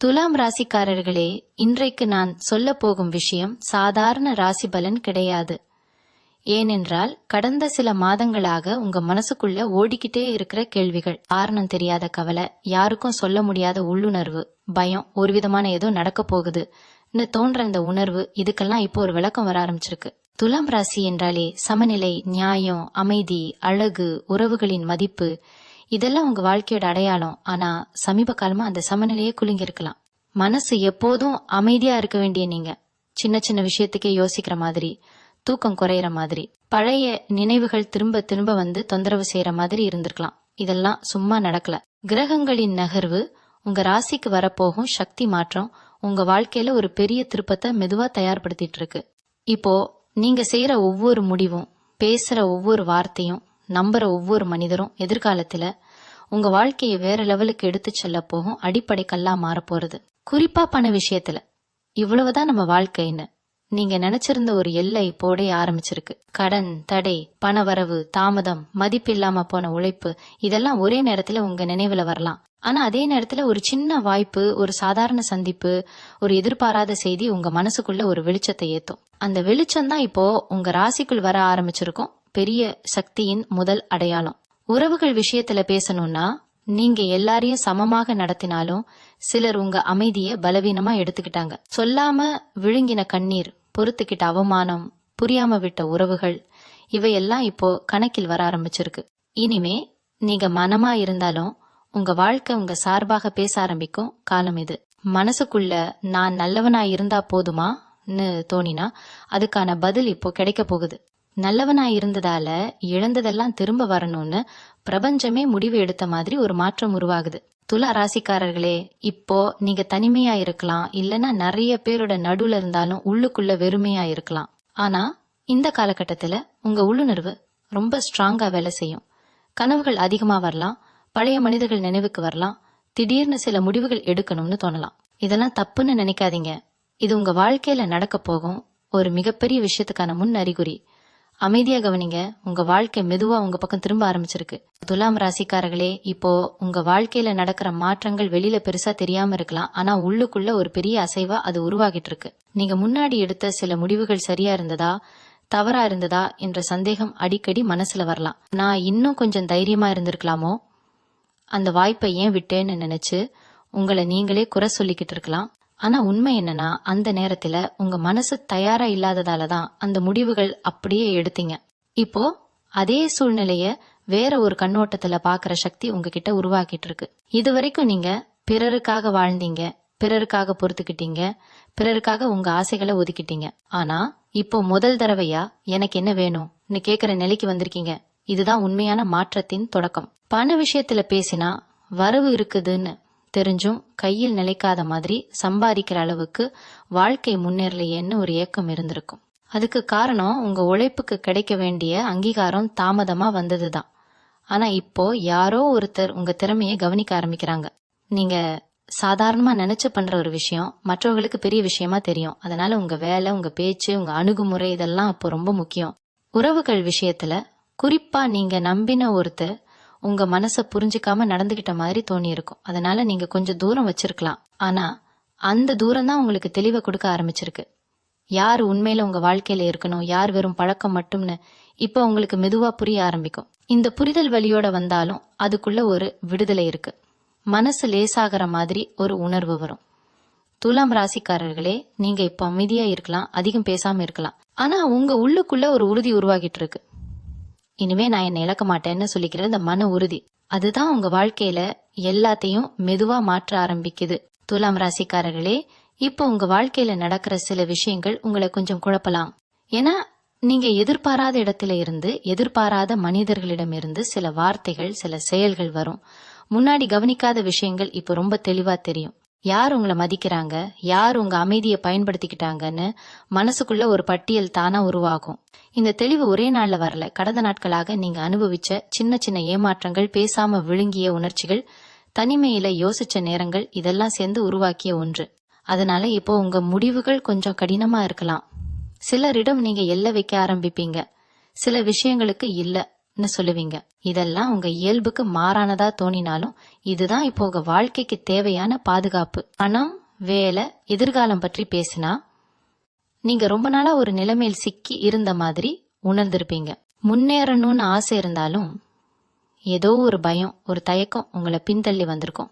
துலாம் ராசிக்காரர்களே, இன்றைக்கு நான் சொல்ல போகும் விஷயம் சாதாரண ராசி பலன் கிடையாது. ஏனென்றால் கடந்த சில மாதங்களாக உங்க மனசுக்குள்ள ஓடிக்கிட்டே இருக்கிற கேள்விகள், காரணம் தெரியாத கவலை, யாருக்கும் சொல்ல முடியாத உள்ளுணர்வு, பயம், ஒரு விதமான ஏதோ நடக்க போகுதுன்னு தோன்ற இந்த உணர்வு, இதுக்கெல்லாம் இப்போ ஒரு விளக்கம் வர ஆரம்பிச்சிருக்கு. துலாம் ராசி என்றாலே சமநிலை, நியாயம், அமைதி, அழகு, உறவுகளின் மதிப்பு, இதெல்லாம் உங்க வாழ்க்கையோட அடையாளம். ஆனா சமீப காலமா அந்த சமநிலையே குலுங்கிருக்கலாம். மனசு எப்போதும் அமைதியா இருக்க வேண்டிய நீங்க சின்ன சின்ன விஷயத்துக்கே யோசிக்கிற மாதிரி, தூக்கம் குறையிற மாதிரி, பழைய நினைவுகள் திரும்ப திரும்ப வந்து தொந்தரவு செய்யற மாதிரி இருந்திருக்கலாம். இதெல்லாம் சும்மா நடக்கல. கிரகங்களின் நகர்வு, உங்க ராசிக்கு வரப்போகும் சக்தி மாற்றம் உங்க வாழ்க்கையில ஒரு பெரிய திருப்பத்தை மெதுவா தயார்படுத்திட்டு இருக்கு. இப்போ நீங்க செய்யற ஒவ்வொரு முடிவும், பேசுற ஒவ்வொரு வார்த்தையும், நம்புற ஒவ்வொரு மனிதரும் எதிர்காலத்துல உங்க வாழ்க்கையை வேற லெவலுக்கு எடுத்து செல்ல போகும் அடிப்படை கல்லா மாற போறது. குறிப்பா பண விஷயத்துல இவ்வளவுதான் நம்ம வாழ்க்கைன்னு நீங்க நினைச்சிருந்த ஒரு எல்லை போட ஆரம்பிச்சிருக்கு. கடன், தடை, பண வரவு, தாமதம், மதிப்பில்லாம போன உழைப்பு, இதெல்லாம் ஒரே நேரத்துல உங்க நினைவுல வரலாம். ஆனா அதே நேரத்துல ஒரு சின்ன வாய்ப்பு, ஒரு சாதாரண சந்திப்பு, ஒரு எதிர்பாராத செய்தி உங்க மனசுக்குள்ள ஒரு வெளிச்சத்தை ஏத்தும். அந்த வெளிச்சம் தான் இப்போ உங்க ராசிக்குள் வர ஆரம்பிச்சிருக்கும் பெரிய சக்தியின் முதல் அடையாளம். உறவுகள் விஷயத்துல பேசணும்னா, நீங்க எல்லாரையும் சமமாக நடத்தினாலும் சிலர் உங்க அமைதிய பலவீனமா எடுத்துக்கிட்டாங்க. சொல்லாம விழுங்கின கண்ணீர், பொறுத்துக்கிட்ட அவமானம், புரியாம விட்ட உறவுகள், இவையெல்லாம் இப்போ கணக்கில் வர ஆரம்பிச்சிருக்கு. இனிமே நீங்க மனமா இருந்தாலும் உங்க வாழ்க்கை உங்க சார்பாக பேச ஆரம்பிக்கும் காலம் இது. மனசுக்குள்ள நான் நல்லவனா இருந்தா போதுமான்னு தோணினா அதுக்கான பதில் இப்போ கிடைக்க போகுது. நல்லவனா இருந்ததால இழந்ததெல்லாம் திரும்ப வரணும்னு பிரபஞ்சமே முடிவு எடுத்த மாதிரி ஒரு மாற்றம் உருவாகுது. துலா ராசிக்காரர்களே, இப்போ நீங்க தனிமையா இருக்கலாம், இல்லனா நிறைய பேரோட நடுவுல இருந்தாலும் உள்ளுக்குள்ள வெறுமையா இருக்கலாம். ஆனா இந்த காலகட்டத்துல உங்க உள்ளுணர்வு ரொம்ப ஸ்ட்ராங்கா வேலை செய்யும். கனவுகள் அதிகமா வரலாம், பழைய மனிதர்கள் நினைவுக்கு வரலாம், திடீர்னு சில முடிவுகள் எடுக்கணும்னு தோணலாம். இதெல்லாம் தப்புன்னு நினைக்காதீங்க. இது உங்க வாழ்க்கையில நடக்க போகும் ஒரு மிகப்பெரிய விஷயத்துக்கான முன் அறிகுறி. அமைதியா கவனிங்க. உங்க வாழ்க்கை மெதுவா உங்க பக்கம் திரும்ப ஆரம்பிச்சிருக்கு. துலாம் ராசிக்காரர்களே, இப்போ உங்க வாழ்க்கையில நடக்கிற மாற்றங்கள் வெளியில பெருசா தெரியாம இருக்கலாம், ஆனா உள்ளுக்குள்ள ஒரு பெரிய அசைவா அது உருவாகிட்டு இருக்கு. நீங்க முன்னாடி எடுத்த சில முடிவுகள் சரியா இருந்ததா, தவறா இருந்ததா என்ற சந்தேகம் அடிக்கடி மனசுல வரலாம். நான் இன்னும் கொஞ்சம் தைரியமா இருந்திருக்கலாமோ, அந்த வாய்ப்பை ஏன் விட்டேன்னு நினைச்சு உங்களை நீங்களே குறை சொல்லிக்கிட்டு இருக்கலாம். ஆனா உண்மை என்னன்னா, அந்த நேரத்துல உங்க மனசு தயாரா இல்லாததாலதான் அந்த முடிவுகள் அப்படியே எடுத்தீங்க. இப்போ அதே சூழ்நிலைய வேற ஒரு கண்ணோட்டத்துல பாக்குற சக்தி உங்ககிட்ட உருவாக்கிட்டு இருக்கு. இதுவரைக்கும் நீங்க பிறருக்காக வாழ்ந்தீங்க, பிறருக்காக பொறுத்துக்கிட்டீங்க, பிறருக்காக உங்க ஆசைகளை ஒதுக்கிட்டீங்க. ஆனா இப்போ முதல் தடவையா எனக்கு என்ன வேணும்னு கேக்குற நிலைக்கு வந்திருக்கீங்க. இதுதான் உண்மையான மாற்றத்தின் தொடக்கம். பண விஷயத்துல பேசினா வரவு இருக்குதுன்னு தெரிஞ்சும் கையில் நிலைக்காத மாதிரி சம்பாதிக்கிற அளவுக்கு வாழ்க்கை முன்னேறலையேன்னு ஒரு ஏக்கம் இருந்திருக்கும். அதுக்கு காரணம் உங்க உழைப்புக்கு கிடைக்க வேண்டிய அங்கீகாரம் தாமதமா வந்ததுதான். ஆனா இப்போ யாரோ ஒருத்தர் உங்க திறமைய கவனிக்க ஆரம்பிக்கிறாங்க. நீங்க சாதாரணமா நினைச்சு பண்ற ஒரு விஷயம் மற்றவர்களுக்கு பெரிய விஷயமா தெரியும். அதனால உங்க வேலை, உங்க பேச்சு, உங்க அணுகுமுறை இதெல்லாம் இப்போ ரொம்ப முக்கியம். உறவுகள் விஷயத்துல குறிப்பா நீங்க நம்பின ஒருத்தர் உங்க மனச புரிஞ்சுக்காம நடந்துகிட்ட மாதிரி தோணி இருக்கும். அதனால நீங்க கொஞ்சம் தூரம் வச்சிருக்கலாம். ஆனா அந்த தூரம் தான் உங்களுக்கு தெளிவை கொடுக்க ஆரம்பிச்சிருக்கு. யார் உண்மையில உங்க வாழ்க்கையில இருக்கணும், யார் வெறும் பழக்கம் மட்டும்னு இப்ப உங்களுக்கு மெதுவா புரிய ஆரம்பிக்கும். இந்த புரிதல் வழியோட வந்தாலும் அதுக்குள்ள ஒரு விடுதலை இருக்கு. மனசு லேசாகிற மாதிரி ஒரு உணர்வு வரும். துலாம் ராசிக்காரர்களே, நீங்க இப்ப அமைதியா இருக்கலாம், அதிகம் பேசாம இருக்கலாம். ஆனா உங்க உள்ளுக்குள்ள ஒரு உறுதி உருவாகிட்டு இருக்கு. இனிமே நான் என்ன இழக்க மாட்டேன்னு சொல்லிக்கிற இந்த மன உறுதி, அதுதான் உங்க வாழ்க்கையில எல்லாத்தையும் மெதுவா மாற்ற ஆரம்பிக்குது. துலாம் ராசிக்காரர்களே, இப்போ உங்க வாழ்க்கையில நடக்கிற சில விஷயங்கள் உங்களை கொஞ்சம் குழப்பலாம். ஏன்னா நீங்க எதிர்பாராத இடத்துல இருந்து, எதிர்பாராத மனிதர்களிடம் இருந்து சில வார்த்தைகள், சில செயல்கள் வரும். முன்னாடி கவனிக்காத விஷயங்கள் இப்ப ரொம்ப தெளிவா தெரியும். யார் உங்களை மதிக்கிறாங்க, யார் உங்க அமைதியை பயன்படுத்திக்கிட்டாங்கன்னு மனசுக்குள்ள ஒரு பட்டியல் தானா உருவாகும். இந்த தெளிவு ஒரே நாள்ல வரல. கடந்த நாட்களாக நீங்க அனுபவிச்ச சின்ன சின்ன ஏமாற்றங்கள், பேசாம விழுங்கிய உணர்ச்சிகள், தனிமையில யோசிச்ச நேரங்கள், இதெல்லாம் சேர்ந்து உருவாக்கிய ஒன்று. அதனால இப்போ உங்க முடிவுகள் கொஞ்சம் கடினமா இருக்கலாம். சிலரிடம் நீங்க எல்லை வைக்க ஆரம்பிப்பீங்க, சில விஷயங்களுக்கு இல்ல சொல்லுவீங்க. இதெல்லாம் உங்க இயல்புக்கு மாறானதா தோணினாலும் இதுதான் இப்போ உங்க வாழ்க்கைக்கு தேவையான பாதுகாப்பு. பணம், வேலை, எதிர்காலம் பற்றி பேசினா நீங்க ரொம்ப நாளா ஒரு நிலைமையில் சிக்கி இருந்த மாதிரி உணர்ந்திருப்பீங்க. முன்னேறணும்னு ஆசை இருந்தாலும் ஏதோ ஒரு பயம், ஒரு தயக்கம் உங்களை பின்தள்ளி வந்திருக்கும்.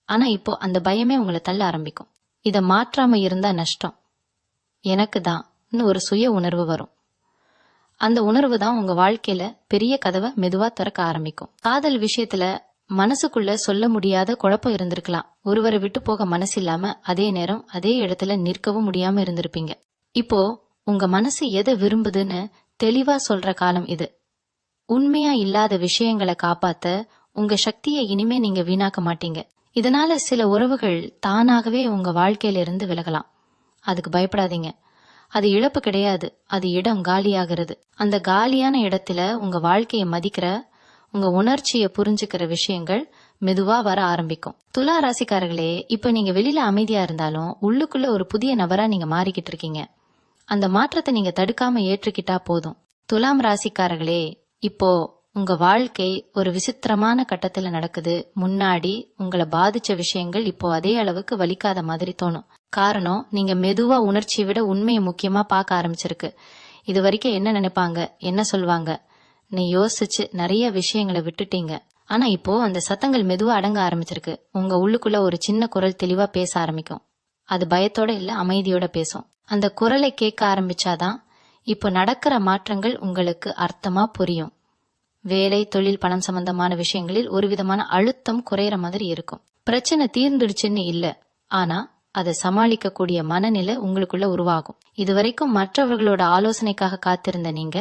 ஆனா இப்போ அந்த பயமே உங்களை தள்ள ஆரம்பிக்கும். இத மாற்றாம இருந்தா நஷ்டம், எனக்கு தான் ஒரு சுய உணர்வு வரும். அந்த உணர்வு தான் உங்க வாழ்க்கையில பெரிய கதவை மெதுவா திறக்க ஆரம்பிக்கும். காதல் விஷயத்துல மனசுக்குள்ள சொல்ல முடியாத குழப்பம் இருந்திருக்கலாம். ஒருவரை விட்டு போக மனசு இல்லாம அதே நேரம் அதே இடத்துல நிற்கவும் முடியாம இருந்திருப்பீங்க. இப்போ உங்க மனசு எதை விரும்புதுன்னு தெளிவா சொல்ற காலம் இது. உண்மையா இல்லாத விஷயங்களை காப்பாத்த உங்க சக்தியை இனிமே நீங்க வீணாக்க மாட்டீங்க. இதனால சில உறவுகள் தானாகவே உங்க வாழ்க்கையில இருந்து விலகலாம். அதுக்கு பயப்படாதீங்க. அது இழப்பு கிடையாது, அது இடம் காலியாகிறது. அந்த காலியான இடத்துல உங்க வாழ்க்கையை மதிக்கிற, உங்க உணர்ச்சியை புரிஞ்சுக்கிற விஷயங்கள் மெதுவா வர ஆரம்பிக்கும். துலா ராசிக்காரர்களே, இப்ப நீங்க வெளியில அமைதியா இருந்தாலும் உள்ளுக்குள்ள ஒரு புதிய நபரா நீங்க மாறிக்கிட்டு இருக்கீங்க. அந்த மாற்றத்தை நீங்க தடுக்காம ஏற்றுக்கிட்டா போதும். துலாம் ராசிக்காரர்களே, இப்போ உங்க வாழ்க்கை ஒரு விசித்திரமான கட்டத்துல நடக்குது. முன்னாடி உங்களை பாதிச்ச விஷயங்கள் இப்போ அதே அளவுக்கு வலிக்காத மாதிரி தோணும். காரணம், நீங்க மெதுவா உணர்ச்சியை விட உண்மையை முக்கியமா பார்க்க ஆரம்பிச்சிருக்கு. இது வரைக்கும் என்ன நினைப்பாங்க, என்ன சொல்வாங்க நீ யோசிச்சு நிறைய விஷயங்களை விட்டுட்டீங்க. ஆனா இப்போ அந்த சத்தங்கள் மெதுவா அடங்க ஆரம்பிச்சிருக்கு. உங்க உள்ளுக்குள்ள ஒரு சின்ன குரல் தெளிவா பேச ஆரம்பிக்கும். அது பயத்தோட இல்ல, அமைதியோட பேசும். அந்த குரலை கேட்க ஆரம்பிச்சாதான் இப்போ நடக்கிற மாற்றங்கள் உங்களுக்கு அர்த்தமா புரியும். வேலை, தொழில், பணம் சம்பந்தமான விஷயங்களில் ஒரு விதமான அழுத்தம் குறையிற மாதிரி இருக்கும். பிரச்சனை தீர்ந்துடுச்சுன்னு இல்ல, ஆனா அதை சமாளிக்க கூடிய மனநிலை உங்களுக்குள்ள உருவாகும். இதுவரைக்கும் மற்றவர்களோட ஆலோசனைக்காக காத்திருந்த நீங்க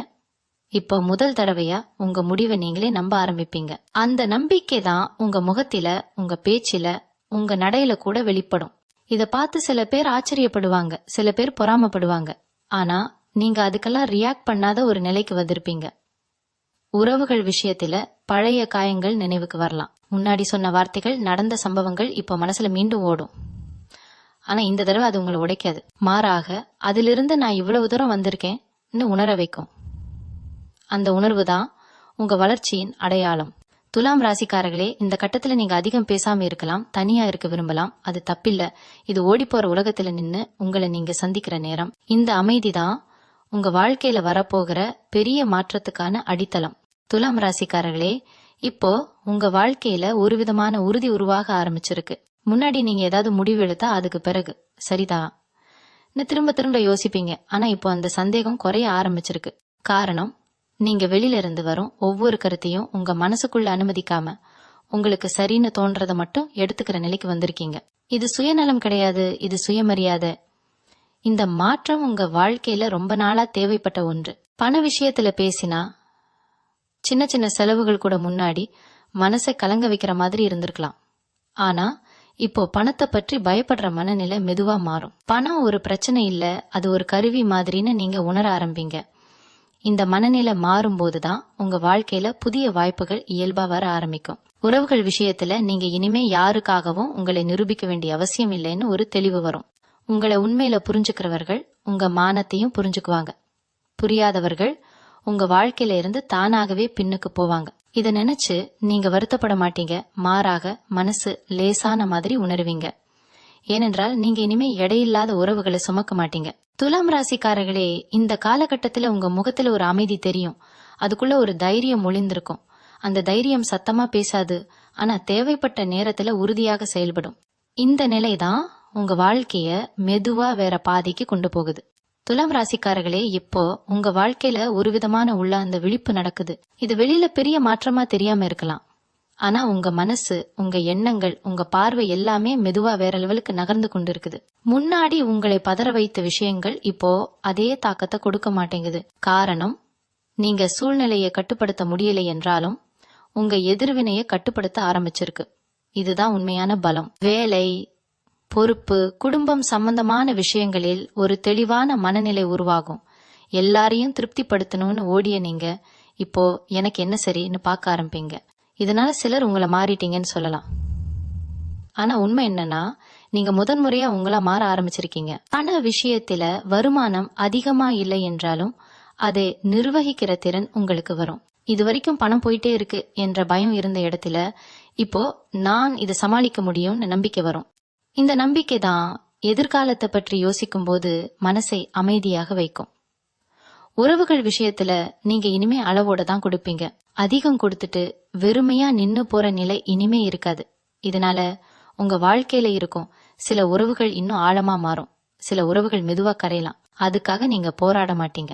இப்போ முதல் தடவையா உங்க முடிவை நீங்களே நம்ப ஆரம்பிப்பீங்க. அந்த நம்பிக்கை தான் உங்க முகத்தில, உங்க பேச்சில, உங்க நடையில கூட வெளிப்படும். இத பார்த்து சில பேர் ஆச்சரியப்படுவாங்க, சில பேர் பொறாமப்படுவாங்க. ஆனா நீங்க அதுக்கெல்லாம் ரியாக்ட் பண்ணாத ஒரு நிலைக்கு வந்திருப்பீங்க. உறவுகள் விஷயத்துல பழைய காயங்கள் நினைவுக்கு வரலாம். முன்னாடி சொன்ன வார்த்தைகள், நடந்த சம்பவங்கள் இப்ப மனசுல மீண்டும் ஓடும். ஆனா இந்த தடவை அது உங்களை உடைக்காது. மாறாக அதிலிருந்து நான் இவ்வளவு தூரம் வந்திருக்கேன்னு உணர வைக்கும். அந்த உணர்வு தான் உங்க வளர்ச்சியின் அடையாளம். துலாம் ராசிக்காரர்களே, இந்த கட்டத்துல நீங்க அதிகம் பேசாம இருக்கலாம், தனியா இருக்க விரும்பலாம். அது தப்பில்ல. இது ஓடிப்போற உலகத்துல நின்னு உங்களை நீங்க சந்திக்கிற நேரம். இந்த அமைதி தான் உங்க வாழ்க்கையில வரப்போகிற பெரிய மாற்றத்துக்கான அடித்தளம். துலாம் ராசிக்காரர்களே, இப்போ உங்க வாழ்க்கையில ஒரு விதமான உறுதி உருவாக ஆரம்பிச்சிருக்கு. முன்னாடி நீங்க ஏதாவது முடிவு எடுத்தா அதுக்கு பிறகு சரிதான் திரும்ப திரும்ப யோசிப்பீங்க. ஆனா இப்போ அந்த சந்தேகம் குறைய ஆரம்பிச்சிருக்கு. காரணம், நீங்க வெளியில இருந்து வரும் ஒவ்வொரு கருத்தையும் உங்க மனசுக்குள்ள அனுமதிக்காம உங்களுக்கு சரின்னு தோன்றத மட்டும் எடுத்துக்கிற நிலைக்கு வந்திருக்கீங்க. இது சுயநலம் கிடையாது, இது சுயமரியாதை. இந்த மாற்றம் உங்க வாழ்க்கையில ரொம்ப நாளா தேவைப்பட்ட ஒன்று. பண விஷயத்துல பேசினா சின்ன சின்ன செலவுகள் கூட முன்னாடி மனசை கலங்க வைக்கிற மாதிரி இருந்திருக்கலாம். ஆனா இப்போ பணத்தை பற்றி பயப்படுற மனநிலை மெதுவா மாறும். பணம் ஒரு பிரச்சனை இல்ல, அது ஒரு கருவி மாதிரின்னு நீங்க உணர ஆரம்பிங்க. இந்த மனநிலை மாறும் போதுதான் உங்க வாழ்க்கையில புதிய வாய்ப்புகள் இயல்பா வர ஆரம்பிக்கும். உறவுகள் விஷயத்துல நீங்க இனிமே யாருக்காகவும் உங்களை நிரூபிக்க வேண்டிய அவசியம் இல்லைன்னு ஒரு தெளிவு வரும். உங்களை உண்மையில புரிஞ்சுக்கிறவர்கள் உங்க மானத்தையும் புரிஞ்சுக்குவாங்க. புரியாதவர்கள் உங்க வாழ்க்கையில இருந்து தானாகவே பின்னுக்கு போவாங்க. இத நினைச்சு நீங்க வருத்தப்பட மாட்டீங்க. மாறாக மனசு லேசான மாதிரி உணர்வீங்க. ஏனென்றால் நீங்க இனிமே எடையில்லாத உறவுகளை சுமக்க மாட்டீங்க. துலாம் ராசிக்காரர்களே, இந்த காலகட்டத்துல உங்க முகத்துல ஒரு அமைதி தெரியும். அதுக்குள்ள ஒரு தைரியம் ஒளிந்திருக்கும். அந்த தைரியம் சத்தமா பேசாது, ஆனா தேவைப்பட்ட நேரத்துல உறுதியாக செயல்படும். இந்த நிலைதான் உங்க வாழ்க்கைய மெதுவா வேற பாதைக்கு கொண்டு போகுது. துலாம் ராசிக்காரர்களே, இப்போ உங்க வாழ்க்கையில ஒரு விதமான உள்ள அந்த விழிப்பு நடக்குது. இது வெளியில பெரிய மாற்றமா தெரியாம இருக்கலாம். ஆனா உங்க மனசு, உங்க எண்ணங்கள், உங்க பார்வை எல்லாமே மெதுவா வேற லெவலுக்கு நகர்ந்து கொண்டு இருக்குது. முன்னாடி உங்களை பதற வைத்த விஷயங்கள் இப்போ அதே தாக்கத்தை கொடுக்க மாட்டேங்குது. காரணம், நீங்க சூழ்நிலையை கட்டுப்படுத்த முடியலை என்றாலும் உங்க எதிர்வினையை கட்டுப்படுத்த ஆரம்பிச்சிருக்கு. இதுதான் உண்மையான பலம். வேலை, பொறுப்பு, குடும்பம் சம்பந்தமான விஷயங்களில் ஒரு தெளிவான மனநிலை உருவாகும். எல்லாரையும் திருப்திப்படுத்தணும்னு ஓடிய நீங்க இப்போ எனக்கு என்ன சரின்னு பார்க்க ஆரம்பிங்க. இதனால சிலர் உங்களை மாறிட்டீங்கன்னு சொல்லலாம். ஆனா உண்மை என்னன்னா, நீங்க முதன்முறையா உங்களா மாற ஆரம்பிச்சிருக்கீங்க. பண விஷயத்துல வருமானம் அதிகமா இல்லை என்றாலும் அதை நிர்வகிக்கிற திறன் உங்களுக்கு வரும். இது வரைக்கும் பணம் போயிட்டே இருக்கு என்ற பயம் இருந்த இடத்துல இப்போ நான் இதை சமாளிக்க முடியும்னு நம்பிக்கை வரும். இந்த நம்பிக்கை தான் எதிர்காலத்தை பற்றி யோசிக்கும் போது மனசை அமைதியாக வைக்கும். உறவுகள் விஷயத்துல நீங்க இனிமே அளவோட தான் கொடுப்பீங்க. அதிகம் கொடுத்துட்டு வெறுமையா நின்னு போற நிலை இனிமே இருக்காது. இதனால உங்க வாழ்க்கையில இருக்கும் சில உறவுகள் இன்னும் ஆழமா மாறும், சில உறவுகள் மெதுவா கரையலாம். அதுக்காக நீங்க போராட மாட்டீங்க.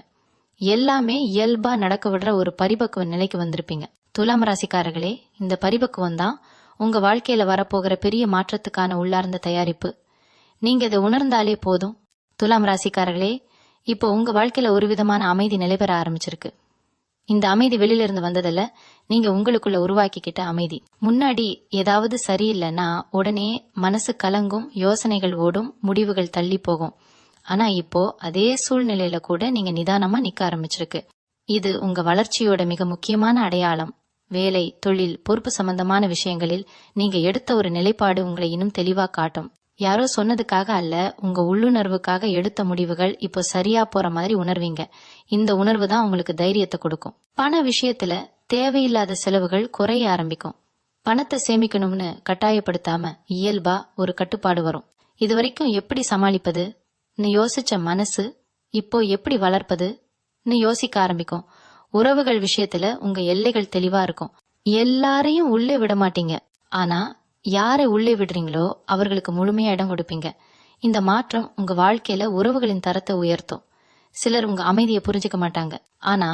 எல்லாமே இயல்பா நடக்க விடுற ஒரு பரிபக்குவ நிலைக்கு வந்திருப்பீங்க. துலாம் ராசிக்காரர்களே, இந்த பரிபக்குவம் தான் உங்க வாழ்க்கையில வரப்போகிற பெரிய மாற்றத்துக்கான உள்ளார்ந்த தயாரிப்பு. நீங்க இதை உணர்ந்தாலே போதும். துலாம் ராசிக்காரர்களே, இப்போ உங்க வாழ்க்கையில ஒரு விதமான அமைதி நிலைபெற ஆரம்பிச்சிருக்கு. இந்த அமைதி வெளியில இருந்து வந்ததில்ல, நீங்க உங்களுக்குள்ள உருவாக்கிக்கிட்ட அமைதி. முன்னாடி ஏதாவது சரியில்லைன்னா உடனே மனசு கலங்கும், யோசனைகள் ஓடும், முடிவுகள் தள்ளி போகும். ஆனா இப்போ அதே சூழ்நிலையில கூட நீங்க நிதானமா நிக்க ஆரம்பிச்சிருக்கு. இது உங்க வளர்ச்சியோட மிக முக்கியமான அடையாளம். வேலை, தொழில், பொறுப்பு சம்பந்தமான விஷயங்களில் நீங்க எடுத்த ஒரு நிலைப்பாடு உங்களை இன்னும் தெளிவா காட்டும். யாரோ சொன்னதுக்காக அல்ல, உங்க உள்ளுணர்வுக்காக எடுத்த முடிவுகள் இப்போ சரியா போற மாதிரி உணர்வீங்க. இந்த உணர்வு தான் உங்களுக்கு தைரியத்தை கொடுக்கும். பண விஷயத்துல தேவையில்லாத செலவுகள் குறைய ஆரம்பிக்கும். பணத்தை சேமிக்கணும்னு கட்டாயப்படுத்தாம இயல்பா ஒரு கட்டுப்பாடு வரும். இது வரைக்கும் எப்படி சமாளிப்பது யோசிச்ச மனசு இப்போ எப்படி வளர்ப்பது யோசிக்க ஆரம்பிக்கும். உறவுகள் விஷயத்துல உங்க எல்லைகள் தெளிவா இருக்கும். எல்லாரையும் உள்ளே விட மாட்டீங்க, ஆனா யாரை உள்ளே விடுறீங்களோ அவர்களுக்கு முழுமையா இடம் கொடுப்பீங்க. இந்த மாற்றம் உங்க வாழ்க்கையில உறவுகளின் தரத்தை உயர்த்தும். சிலர் உங்க அமைதியை புரிஞ்சுக்க மாட்டாங்க, ஆனா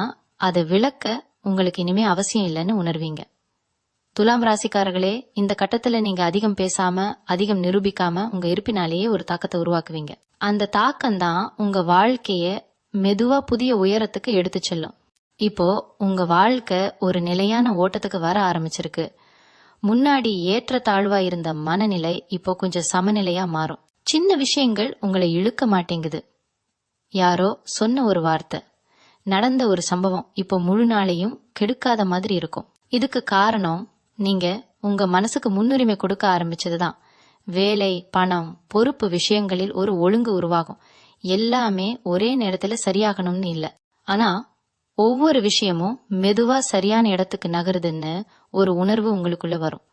அதை விளக்க உங்களுக்கு இனிமே அவசியம் இல்லைன்னு உணர்வீங்க. துலாம் ராசிக்காரர்களே, இந்த கட்டத்துல நீங்க அதிகம் பேசாம, அதிகம் நிரூபிக்காம உங்க இருப்பினாலேயே ஒரு தாக்கத்தை உருவாக்குவீங்க. அந்த தாக்கம் தான் உங்க வாழ்க்கைய மெதுவா புதிய உயரத்துக்கு எடுத்து செல்லும். இப்போ உங்க வாழ்க்கை ஒரு நிலையான ஓட்டத்துக்கு வர ஆரம்பிச்சிருக்கு. முன்னாடி ஏற்ற தாழ்வா இருந்த மனநிலை இப்போ கொஞ்சம் சமநிலையா மாறும். சின்ன விஷயங்கள் உங்களை இழுக்க மாட்டேங்குது. யாரோ சொன்ன ஒரு வார்த்தை, நடந்த ஒரு சம்பவம் இப்போ முழு நாளையும் கெடுக்காத மாதிரி இருக்கும். இதுக்கு காரணம் நீங்க உங்க மனசுக்கு முன்னுரிமை கொடுக்க ஆரம்பிச்சதுதான். வேலை, பணம், பொறுப்பு விஷயங்களில் ஒரு ஒழுங்கு உருவாகும். எல்லாமே ஒரே நேரத்துல சரியாகணும்னு இல்ல, ஆனா ஒவ்வொரு விஷயமும் மெதுவா சரியான இடத்துக்கு நகருதுன்னு ஒரு உணர்வு உங்களுக்குள்ள வரும்.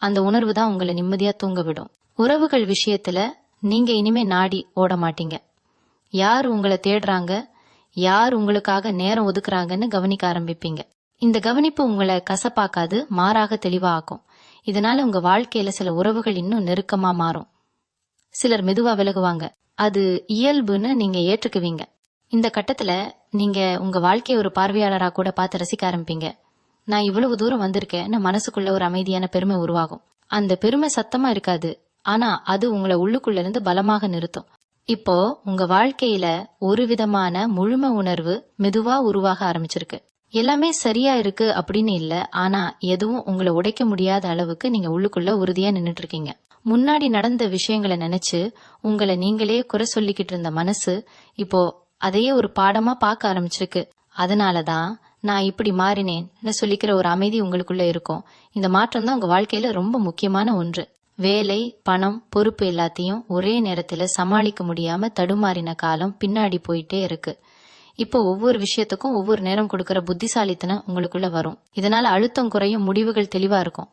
அந்த உணர்வு தான் உங்களை நிம்மதியா தூங்க விடும். உறவுகள் விஷயத்துல நீங்க இனிமே நாடி ஓட மாட்டீங்க. யார் உங்களை தேடுறாங்க, யார் உங்களுக்காக நேரம் ஒதுக்குறாங்கன்னு கவனிக்க ஆரம்பிப்பீங்க. இந்த கவனிப்பு உங்களை கசப்பாக்காது, மாறாக தெளிவா ஆக்கும். இதனால உங்க வாழ்க்கையில சில உறவுகள் இன்னும் நெருக்கமா மாறும். சிலர் மெதுவா விலகுவாங்க. அது இயல்புன்னு நீங்க ஏற்றுக்குவீங்க. இந்த கட்டத்துல நீங்க உங்க வாழ்க்கைய ஒரு பார்வையாளரா கூட பார்த்து ரசிக்க ஆரம்பிப்பீங்க. நான் இவ்வளவு தூரம் வந்திருக்கேன்னு மனசுக்குள்ள ஒரு அமைதியான பெருமை உருவாகும். அந்த பெருமை சத்தமா இருக்காது, ஆனா அது உங்களை உள்ளுக்குள்ள இருந்து பலமாக நிறுத்தும். இப்போ உங்க வாழ்க்கையில ஒரு விதமான முழுமை உணர்வு மெதுவா உருவாக ஆரம்பிச்சிருக்கு. எல்லாமே சரியா இருக்கு அப்படின்னு இல்ல, ஆனா எதுவும் உங்களை உடைக்க முடியாத அளவுக்கு நீங்க உள்ளுக்குள்ள உறுதியா நின்னுட்டு இருக்கீங்க. முன்னாடி நடந்த விஷயங்களை நினைச்சு உங்களை நீங்களே குறை சொல்லிக்கிட்டு இருந்த மனசு இப்போ அதையே ஒரு பாடமா பார்க்க ஆரம்பிச்சிருக்கு. அதனாலதான் நான் இப்படி மாறினேன்னு சொல்லிக்கிற ஒரு அமைதி உங்களுக்குள்ள இருக்கும். இந்த மாற்றம் தான் உங்க வாழ்க்கையில ரொம்ப முக்கியமான ஒன்று. வேலை, பணம், பொறுப்பு எல்லாத்தையும் ஒரே நேரத்துல சமாளிக்க முடியாம தடுமாறின காலம் பின்னாடி போயிட்டே இருக்கு. இப்போ ஒவ்வொரு விஷயத்துக்கும் ஒவ்வொரு நேரம் கொடுக்கற புத்திசாலித்தனம் உங்களுக்குள்ள வரும். இதனால அழுத்தம் குறையும், முடிவுகள் தெளிவா இருக்கும்.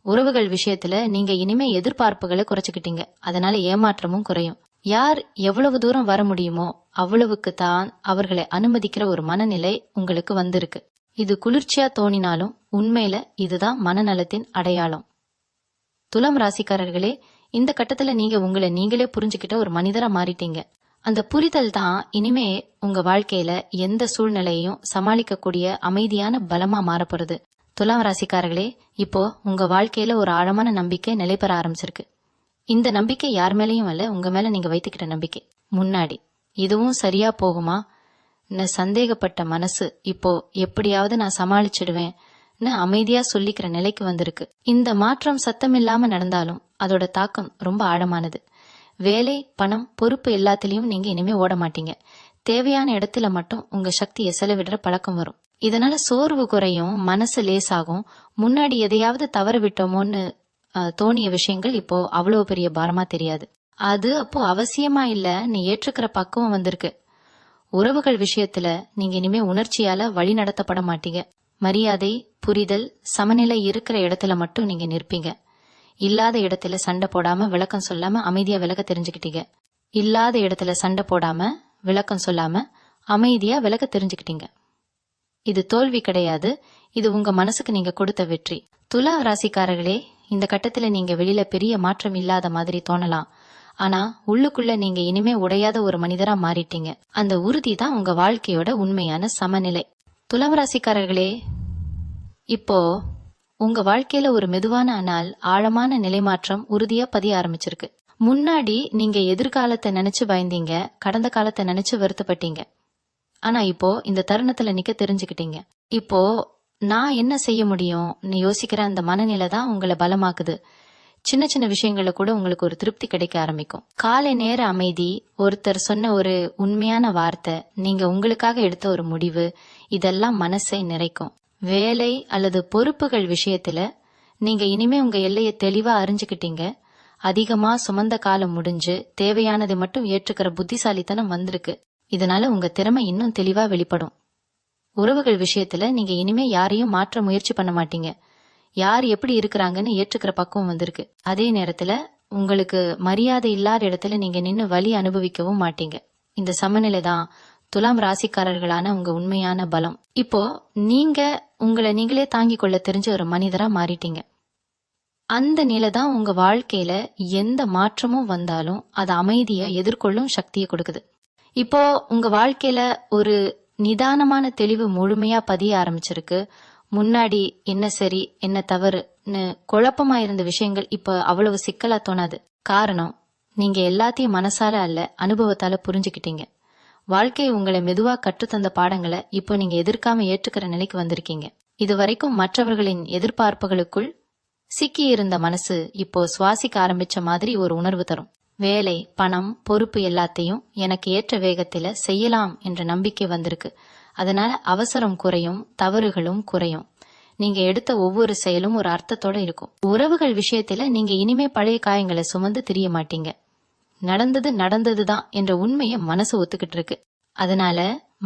உறவுகள் விஷயத்துல நீங்க இனிமே எதிர்பார்ப்புகளை குறைச்சுக்கிட்டீங்க. அதனால ஏமாற்றமும் குறையும். யார் எவ்வளவு தூரம் வர முடியுமோ அவ்வளவுக்கு தான் அவர்களை அனுமதிக்கிற ஒரு மனநிலை உங்களுக்கு வந்திருக்கு. இது குளிர்ச்சியா தோணினாலும் உண்மையில இதுதான் மனநலத்தின் அடையாளம். துலாம் ராசிக்காரர்களே, இந்த கட்டத்துல நீங்க உங்களை நீங்களே புரிஞ்சுக்கிட்ட ஒரு மனிதரா மாறிட்டீங்க. அந்த புரிதல் தான் இனிமே உங்க வாழ்க்கையில எந்த சூழ்நிலையையும் சமாளிக்கக்கூடிய அமைதியான பலமா மாறப்போறது. துலாம் ராசிக்காரர்களே, இப்போ உங்க வாழ்க்கையில ஒரு ஆழமான நம்பிக்கை நிலை பெற ஆரம்பிச்சிருக்கு. இந்த நம்பிக்கை யார் மேலேயும் அல்ல, உங்க மேல நீங்க வைத்துக்கிட்ட நம்பிக்கை. முன்னாடி இதுவும் சரியா போகுமா சந்தேகப்பட்ட மனசு இப்போ எப்படியாவது நான் சமாளிச்சிடுவேன் அமைதியா சொல்லிக்கிற நிலைக்கு வந்திருக்கு. இந்த மாற்றம் சத்தமில்லாம நடந்தாலும் அதோட தாக்கம் ரொம்ப ஆழமானது. வேலை, பணம், பொறுப்பு எல்லாத்திலயும் நீங்க இனிமே ஓட மாட்டீங்க. தேவையான இடத்துல மட்டும் உங்க சக்தியை செலவிடுற பழக்கம் வரும். இதனால சோர்வு குறையும், மனசு லேசாகும். முன்னாடி எதையாவது தவற விட்டோமோன்னு தோணிய விஷயங்கள் இப்போ அவ்வளவு பெரிய பாரமா தெரியாது. அது அப்போ அவசியமா இல்ல, நீ ஏற்றுக்கிற பக்குவம் வந்திருக்கு. உறவுகள் விஷயத்துல நீங்க இனிமே உணர்ச்சியால வழி நடத்தப்பட மாட்டீங்க. மரியாதை, புரிதல், சமநிலை இருக்கிற இடத்துல மட்டும் நீங்க நிற்பீங்க. இல்லாத இடத்துல சண்டை போடாம விளக்கம் சொல்லாம அமைதியா விலக தெரிஞ்சுக்கிட்டீங்க. இல்லாத இடத்துல சண்டை போடாம விளக்கம் சொல்லாம அமைதியா விலக தெரிஞ்சுக்கிட்டீங்க. இது தோல்வி கிடையாது, இது உங்க மனசுக்கு நீங்க கொடுத்த வெற்றி. துலா ராசிக்காரர்களே, இந்த கட்டத்துல நீங்க வெளியில பெரிய மாற்றம் இல்லாத மாதிரி தோணலாம். ஆனா உள்ளுக்குள்ள நீங்க இனிமே உடையாத ஒரு மனிதரா மாறிட்டீங்க. அந்த உறுதி தான் உங்க வாழ்க்கையோட உண்மையான சமநிலை. துலாம் ராசிக்காரர்களே, இப்போ உங்க வாழ்க்கையில ஒரு மெதுவான ஆனால் ஆழமான நிலைமாற்றம் உறுதியா பதிய ஆரம்பிச்சிருக்கு. முன்னாடி நீங்க எதிர்காலத்தை நினைச்சு பயந்தீங்க, கடந்த காலத்தை நினைச்சு வருத்தப்பட்டீங்க. ஆனா இப்போ இந்த தருணத்துல நிக்க தெரிஞ்சுக்கிட்டீங்க. இப்போ நான் என்ன செய்ய முடியும் யோசிக்கிற அந்த மனநிலை தான் உங்களை பலமாக்குது. சின்ன சின்ன விஷயங்கள்ல கூட உங்களுக்கு ஒரு திருப்தி கிடைக்க ஆரம்பிக்கும். காலை நேர அமைதி, ஒருத்தர் சொன்ன ஒரு உண்மையான வார்த்தை, நீங்க உங்களுக்காக எடுத்த ஒரு முடிவு, இதெல்லாம் மனசை நிறைக்கும். வேலை அல்லது பொறுப்புகள் விஷயத்துல நீங்க இனிமே உங்க எல்லையை தெளிவா அறிஞ்சுக்கிட்டீங்க. அதிகமா சுமந்த காலம் முடிஞ்சு தேவையானதை மட்டும் ஏற்றுக்கிற புத்திசாலித்தனம் வந்திருக்கு. இதனால உங்க திறமை இன்னும் தெளிவா வெளிப்படும். உறவுகள் விஷயத்துல நீங்க இனிமே யாரையும் மாற்ற முயற்சி பண்ண மாட்டீங்க. யார் எப்படி இருக்கிறாங்கன்னு ஏற்றுக்கிற பக்குவம் வந்திருக்கு. அதே நேரத்துல உங்களுக்கு மரியாதை இல்லாத இடத்துல நீங்க நின்னு வலி அனுபவிக்கவும் மாட்டீங்க. இந்த சமநிலை தான் துலாம் ராசிக்காரர்களான உங்க உண்மையான பலம். இப்போ நீங்க உங்களை நீங்களே தாங்கிக் கொள்ள தெரிஞ்ச ஒரு மனிதரா மாறிட்டீங்க. அந்த நிலை தான் உங்க வாழ்க்கையில எந்த மாற்றமும் வந்தாலும் அது அமைதியை எதிர்கொள்ளும் சக்தியை கொடுக்குது. இப்போ உங்க வாழ்க்கையில ஒரு நிதானமான தெளிவு முழுமையா பதிய ஆரம்பிச்சிருக்கு. முன்னாடி என்ன சரி என்ன தவறுன்னு குழப்பமா இருந்த விஷயங்கள் இப்ப அவ்வளவு சிக்கலா தோணாது. காரணம், நீங்க எல்லாத்தையும் மனசால அல்ல அனுபவத்தால புரிஞ்சுக்கிட்டீங்க. வாழ்க்கை உங்களை மெதுவா கற்றுத்தந்த பாடங்களை இப்போ நீங்க எதிர்க்காம ஏற்றுக்கிற நிலைக்கு வந்திருக்கீங்க. இதுவரைக்கும் மற்றவர்களின் எதிர்பார்ப்புகளுக்குள் சிக்கி இருந்த மனசு இப்போ சுவாசிக்க ஆரம்பிச்ச மாதிரி ஒரு உணர்வு தரும். வேலை, பணம், பொறுப்பு எல்லாத்தையும் எனக்கு ஏற்ற வேகத்துல செய்யலாம் என்ற நம்பிக்கை வந்திருக்கு. அதனால அவசரம் குறையும், தவறுகளும் குறையும். நீங்க எடுத்த ஒவ்வொரு செயலும் ஒரு அர்த்தத்தோட இருக்கும். உறவுகள் விஷயத்துல நீங்க இனிமே பழைய காயங்களை சுமந்து திரிய மாட்டீங்க. நடந்தது நடந்ததுதான் என்ற உண்மையை மனசு ஒத்துக்கிட்டு இருக்கு. அதனால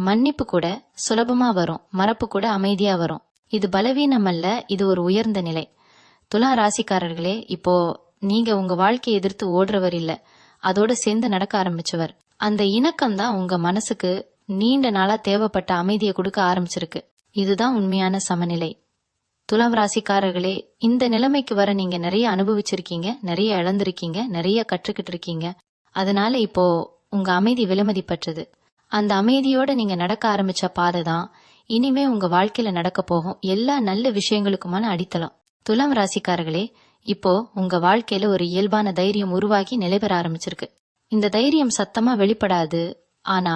மன்னிப்பு கூட சுலபமா வரும், மறப்பு கூட அமைதியா வரும். இது பலவீனம் அல்ல, இது ஒரு உயர்ந்த நிலை. துலா ராசிக்காரர்களே, இப்போ நீங்க உங்க வாழ்க்கையை எதிர்த்து ஓடுறவர் இல்ல, அதோட சேர்ந்து நடக்க ஆரம்பிச்சவர். அந்த இணக்கம் தான் உங்க மனசுக்கு நீண்ட நாளா தேவைப்பட்ட அமைதியை கொடுக்க ஆரம்பிச்சிருக்கு. இதுதான் உண்மையான சமநிலை. துலாம் ராசிக்காரர்களே, இந்த நிலைமைக்கு வர நீங்க நிறைய அனுபவிச்சிருக்கீங்க, நிறைய இழந்திருக்கீங்க, நிறைய கற்றுக்கிட்டு இருக்கீங்க. அதனால இப்போ உங்க அமைதி விலைமதிப்பற்றது. அந்த அமைதியோட நீங்க நடக்க ஆரம்பிச்ச பாதை தான் இனிமே உங்க வாழ்க்கையில நடக்க போகும் எல்லா நல்ல விஷயங்களுக்குமான அடித்தளம். துலாம் ராசிக்காரர்களே, இப்போ உங்க வாழ்க்கையில ஒரு இயல்பான தைரியம் உருவாகி நிலைபெற ஆரம்பிச்சிருக்கு. இந்த தைரியம் சத்தமா வெளிப்படாது, ஆனா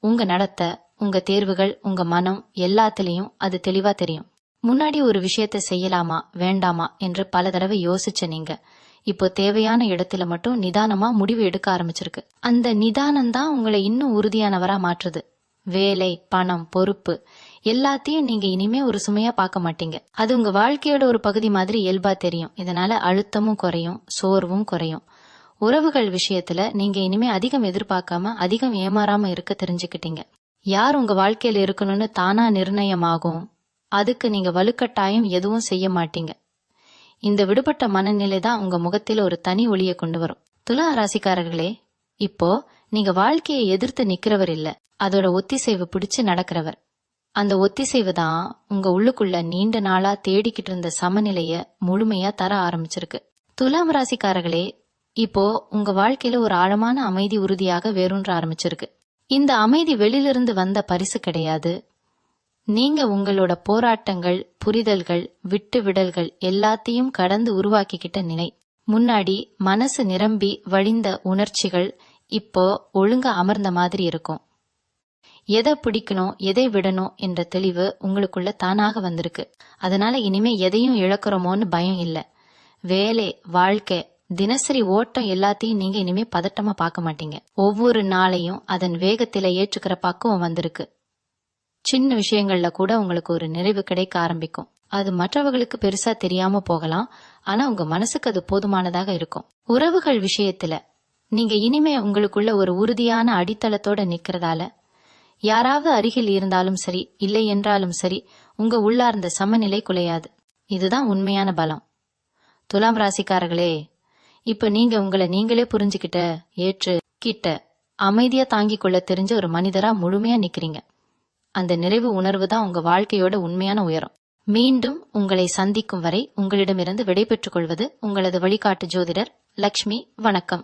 உங்க நடத்தை, உங்க தேர்வுகள், உங்க மனம் எல்லாத்திலையும் அது தெளிவா தெரியும். முன்னாடி ஒரு விஷயத்த செய்யலாமா வேண்டாமா என்று பல தடவை யோசிச்ச நீங்க இப்போ தேவையான இடத்துல மட்டும் நிதானமா முடிவு எடுக்க ஆரம்பிச்சிருக்கு. அந்த நிதானம் தான் உங்களை இன்னும் உறுதியானவரா மாற்றுது. வேலை, பணம், பொறுப்பு எல்லாத்தையும் நீங்க இனிமே ஒரு சுமையா பார்க்க மாட்டீங்க. அது உங்க வாழ்க்கையோட ஒரு பகுதி மாதிரி இயல்பா தெரியும். இதனால அழுத்தமும் குறையும், சோர்வும் குறையும். உறவுகள் விஷயத்துல நீங்க இனிமே அதிகம் எதிர்பார்க்காம அதிகம் ஏமாறாம இருக்க தெரிஞ்சுக்கிட்டீங்க. யார் உங்க வாழ்க்கையில இருக்கணும்னு தானா நிர்ணயமாகும். அதுக்கு நீங்க வலுக்கட்டாயம் எதுவும் செய்ய மாட்டீங்க. இந்த விடுபட்ட மனநிலை தான் உங்க முகத்தில ஒரு தனி ஒளியை கொண்டு வரும். துலா ராசிக்காரர்களே, இப்போ நீங்க வாழ்க்கையை எதிர்த்து நிக்கிறவர் இல்ல, அதோட ஒத்திசைவு பிடிச்சு நடக்கிறவர். அந்த ஒத்திசைவு தான் உங்க உள்ளுக்குள்ள நீண்ட நாளா தேடிக்கிட்டு இருந்த சமநிலைய முழுமையா தர ஆரம்பிச்சிருக்கு. துலாம் ராசிக்காரர்களே, இப்போ உங்க வாழ்க்கையில ஒரு ஆழமான அமைதி உறுதியாக வேரூன்ற ஆரம்பிச்சிருக்கு. இந்த அமைதி வெளியிலிருந்து வந்த பரிசு கிடையாது. நீங்க உங்களோட போராட்டங்கள், புரிதல்கள், விட்டு விடல்கள் எல்லாத்தையும் கடந்து உருவாக்கிக்கிட்ட நிலை. முன்னாடி மனசு நிரம்பி வழிந்த உணர்ச்சிகள் இப்போ ஒழுங்கா அமர்ந்த மாதிரி இருக்கும். எதை பிடிக்கணும், எதை விடணும் என்ற தெளிவு உங்களுக்குள்ள தானாக வந்திருக்கு. அதனால இனிமே எதையும் இழக்கிறோமோன்னு பயம் இல்ல. வேலை, வாழ்க்கை, தினசரி ஓட்டம் எல்லாத்தையும் நீங்க இனிமே பதட்டமா பார்க்க மாட்டீங்க. ஒவ்வொரு நாளையும் அதன் வேகத்தில ஏற்றுக்கிற பக்குவம் வந்திருக்கு. சின்ன விஷயங்கள்ல கூட உங்களுக்கு ஒரு நிறைவு கிடைக்க ஆரம்பிக்கும். அது மற்றவர்களுக்கு பெருசா தெரியாம போகலாம், ஆனா உங்க மனசுக்கு அது போதுமானதாக இருக்கும். உறவுகள் விஷயத்துல நீங்க இனிமே உங்களுக்குள்ள ஒரு உறுதியான அடித்தளத்தோட நிக்கிறதால யாராவது அருகில் இருந்தாலும் சரி, இல்லை என்றாலும் சரி, உங்க உள்ளார்ந்த சமநிலை குலையாது. இதுதான் உண்மையான பலம். துலாம் ராசிக்காரர்களே, இப்ப நீங்க உங்களை நீங்களே புரிஞ்சுக்கிட்ட, ஏற்று கிட்ட அமைதியா தாங்கிக் கொள்ள தெரிஞ்ச ஒரு மனிதரா முழுமையா நிக்கிறீங்க. அந்த நிறைவு உணர்வு தான் உங்க வாழ்க்கையோட உண்மையான உயரம். மீண்டும் உங்களை சந்திக்கும் வரை உங்களிடமிருந்து விடைபெற்றுக் கொள்வது உங்களது வழிகாட்டு ஜோதிடர் லக்ஷ்மி. வணக்கம்.